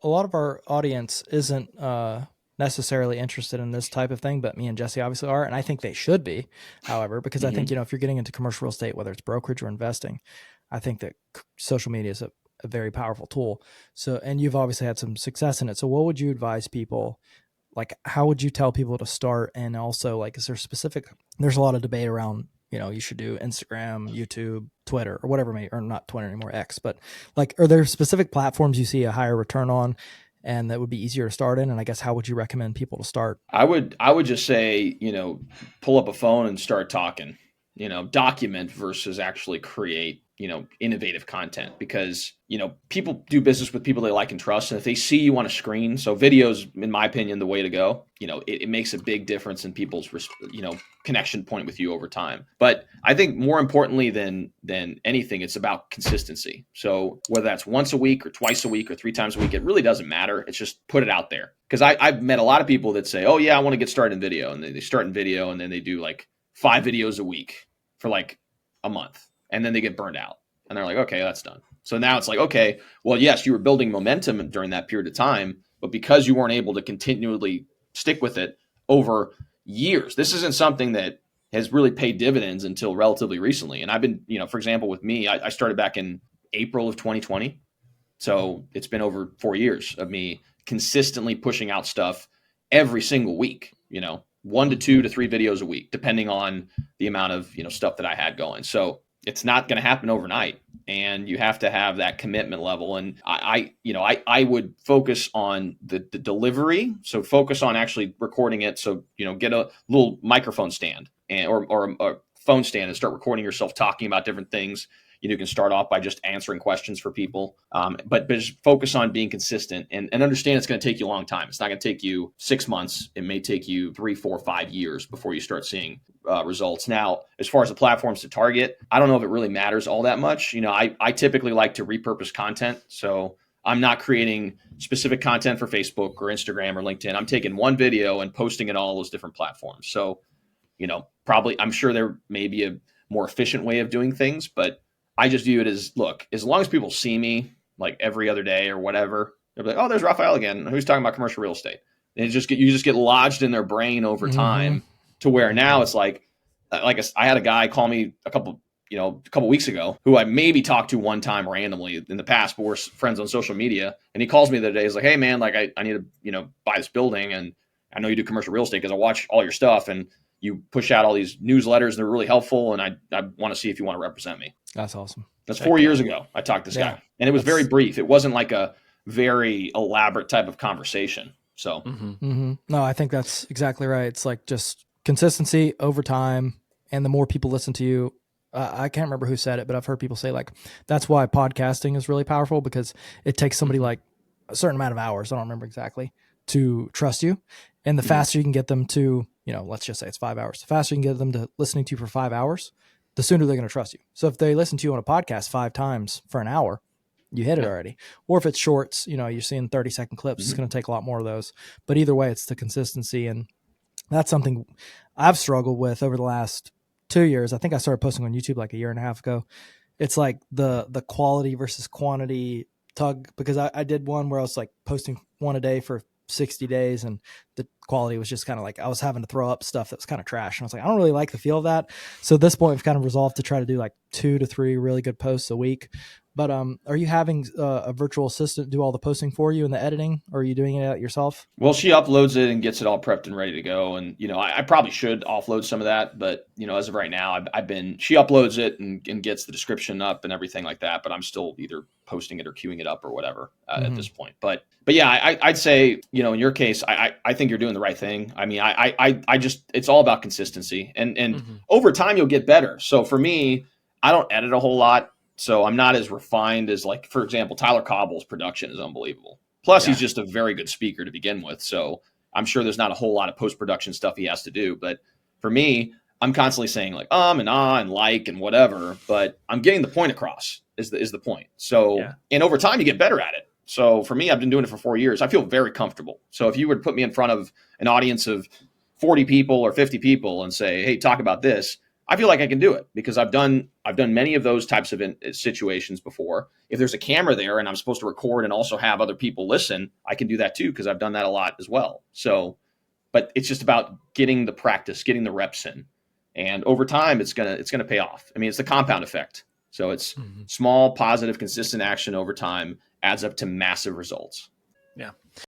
a lot of our audience isn't necessarily interested in this type of thing, but me and Jesse obviously are, and I think they should be. However, because I think Hmm. if you're getting into commercial real estate, whether it's brokerage or investing, I think that social media is a very powerful tool. So, and you've obviously had some success in it. So, what would you advise people? Like, how would you tell people to start? And also, like, is there specific? There's a lot of debate around. You should do Instagram, YouTube, Twitter, or whatever or not Twitter anymore, X. But like, are there specific platforms you see a higher return on, and that would be easier to start in? And I guess how would you recommend people to start? I would just say, pull up a phone and start talking. Document versus actually create, innovative content, because, people do business with people they like and trust. And if they see you on a screen, so videos, in my opinion, the way to go. It makes a big difference in people's, connection point with you over time. But I think more importantly than anything, it's about consistency. So whether that's once a week or twice a week or 3 times a week, it really doesn't matter. It's just put it out there. Because I've met a lot of people that say, oh yeah, I want to get started in video. And they start in video and then they do like 5 videos a week for like a month. And then they get burned out. And they're like, okay, that's done. So now it's like, okay, well, yes, you were building momentum during that period of time, but because you weren't able to continually stick with it over years, this isn't something that has really paid dividends until relatively recently. And I've been, for example, with me, I started back in April of 2020. So it's been over 4 years of me consistently pushing out stuff every single week, 1 to 2 to 3 videos a week, depending on the amount of, stuff that I had going. So it's not going to happen overnight. And you have to have that commitment level. And I would focus on the delivery. So focus on actually recording it. So, get a little microphone stand or a phone stand and start recording yourself talking about different things. You can start off by just answering questions for people, but just focus on being consistent and understand it's going to take you a long time. It's not going to take you 6 months. It may take you 3, 4, 5 years before you start seeing results. Now, as far as the platforms to target, I don't know if it really matters all that much. I typically like to repurpose content. So I'm not creating specific content for Facebook or Instagram or LinkedIn. I'm taking one video and posting it on all those different platforms. So, probably I'm sure there may be a more efficient way of doing things, but I just view it as, look, as long as people see me like every other day or whatever, they'll be like, oh, there's Raphael again. Who's talking about commercial real estate? And you just get lodged in their brain over Mm-hmm. time to where now it's like I had a guy call me a couple weeks ago who I maybe talked to one time randomly in the past, but we're friends on social media. And he calls me the other day. He's like, hey man, like I need to, buy this building. And I know you do commercial real estate because I watch all your stuff and you push out all these newsletters. They're really helpful. And I want to see if you want to represent me. That's awesome. That's four Heck yeah. years ago. I talked to this Yeah, guy, and it was very that's brief. It wasn't like a very elaborate type of conversation. So, Hmm. No, I think that's exactly right. It's like just consistency over time, and the more people listen to you, I can't remember who said it, but I've heard people say like that's why podcasting is really powerful, because it takes somebody like a certain amount of hours. I don't remember exactly, to trust you, and the mhm. faster you can get them to, let's just say it's 5 hours. The faster you can get them to listening to you for 5 hours, the sooner they're going to trust you. So if they listen to you on a podcast 5 times for an hour, you hit it Yeah. already. Or if it's shorts, you're seeing 30-second clips, it's Mhm. going to take a lot more of those. But either way, it's the consistency. And that's something I've struggled with over the last 2 years. I think I started posting on YouTube like a year and a half ago. It's like the quality versus quantity tug, because I did one where I was like posting one a day for 60 days, and the quality was just kind of like I was having to throw up stuff that was kind of trash. And I was like, I don't really like the feel of that. So at this point, we've kind of resolved to try to do like 2 to 3 really good posts a week. But are you having a virtual assistant do all the posting for you and the editing, or are you doing it yourself? Well, she uploads it and gets it all prepped and ready to go. And, I probably should offload some of that. But, as of right now, she uploads it and gets the description up and everything like that. But I'm still either posting it or queuing it up or whatever at Mm-hmm. this point. But yeah, I'd say, in your case, I think you're doing the right thing. I mean, I just, it's all about consistency. And Hmm. over time, you'll get better. So for me, I don't edit a whole lot. So I'm not as refined as, like, for example, Tyler Cobble's production is unbelievable. Plus, he's Yeah. just a very good speaker to begin with. So I'm sure there's not a whole lot of post production stuff he has to do. But for me, I'm constantly saying like and and like and whatever. But I'm getting the point across is the point. So, Yeah. and over time you get better at it. So for me, I've been doing it for 4 years. I feel very comfortable. So if you were to put me in front of an audience of 40 people or 50 people and say, hey, talk about this, I feel like I can do it because I've done many of those types of situations before. If there's a camera there and I'm supposed to record and also have other people listen, I can do that too because I've done that a lot as well. So, but it's just about getting the practice, getting the reps in, and over time it's gonna pay off. I mean, it's the compound effect. So it's small, positive, consistent action over time adds up to massive results. Yeah,